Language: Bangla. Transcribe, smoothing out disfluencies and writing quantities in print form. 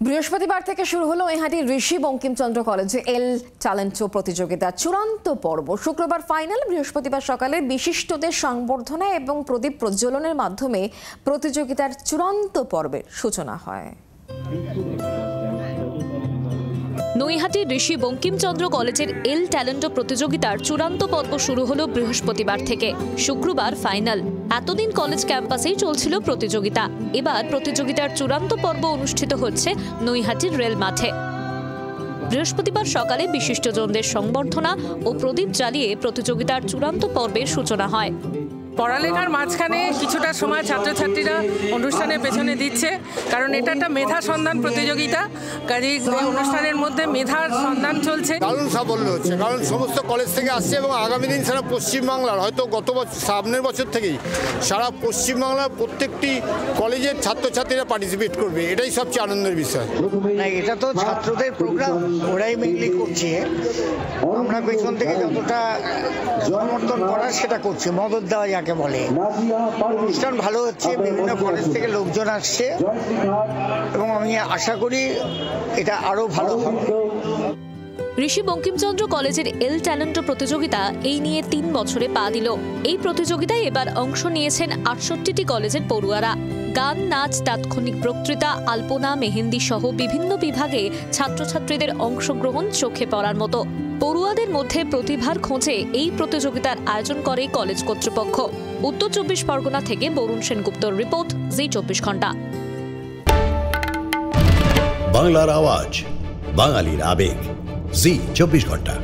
বৃহস্পতিবার থেকে শুরু হলো নৈহাটির ঋষি বঙ্কিমচন্দ্র কলেজে এল ট্যালেন্ট প্রতিযোগিতার চূড়ান্ত পর্ব। শুক্রবার ফাইনাল, বৃহস্পতিবার সকালে বিশিষ্টদের সংবর্ধনা এবং প্রদীপ প্রজ্বলনের মাধ্যমে প্রতিযোগিতার চূড়ান্ত পর্বের সূচনা হয়। নৈহাটির ঋষি বঙ্কিমচন্দ্র কলেজের এল ট্যালেন্ট প্রতিযোগিতার চূড়ান্ত পর্ব শুরু হলো বৃহস্পতিবার থেকে। শুক্রবার ফাইনাল। এতদিন কলেজ ক্যাম্পাসেই চলছিল প্রতিযোগিতা। এবার প্রতিযোগিতার চূড়ান্ত পর্ব অনুষ্ঠিত হচ্ছে নৈহাটির রেল মাঠে। বৃহস্পতিবার সকালে বিশিষ্টজনদের সংবর্ধনা ও প্রদীপ জ্বালিয়ে প্রতিযোগিতার চূড়ান্ত পর্বের সূচনা হয়। পড়ালেখার মাঝখানে কিছুটা সময় ছাত্রছাত্রীরা অনুষ্ঠানের পেছনে দিচ্ছে, কারণ এটা একটা মেধা সন্ধান প্রতিযোগিতা। কাজেই অনুষ্ঠানের মধ্যে মেধার সন্ধান চলছে। দারুণ সাফল্য হচ্ছে, কারণ সমস্ত কলেজ থেকে আসছে এবং আগামী দিন সারা পশ্চিমবাংলার, হয়তো গত বছর সামনের বছর থেকেই সারা পশ্চিমবাংলার প্রত্যেকটি কলেজের ছাত্রছাত্রীরা পার্টিসিপেট করবে। এটাই সবচেয়ে আনন্দের বিষয়। না, এটা তো ছাত্রদের প্রোগ্রাম, ওরাই মেনলি করছে। আমরা পেছন থেকে যতটা সমর্থন করার সেটা করছি, মদত দেওয়া যাকে বলে। অনুষ্ঠান ভালো হচ্ছে, বিভিন্ন কলেজ থেকে লোকজন আসছে এবং আমি আশা করি এটা আরো ভালো হবে। ঋষি বঙ্কিমচন্দ্র কলেজের এল ট্যালেন্ট প্রতিযোগিতা এই নিয়ে 3 বছরে পা দিল। এই প্রতিযোগিতায় এবার অংশ নিয়েছেন 68টি কলেজের পড়ুয়ারা। গান, নাচ, তাৎক্ষণিক বক্তৃতা, আলপনা, মেহেন্দি সহ বিভিন্ন বিভাগে ছাত্রছাত্রীদের অংশগ্রহণ চোখে পড়ার মতো। পড়ুয়াদের মধ্যে প্রতিভার খোঁজে এই প্রতিযোগিতার আয়োজন করে কলেজ কর্তৃপক্ষ। উত্তর 24 পরগনা থেকে বরুণ সেনগুপ্তর রিপোর্ট, জি 24 ঘন্টা। বাংলার আওয়াজ, বাঙালির আবেগ, জি 24 ঘন্টা।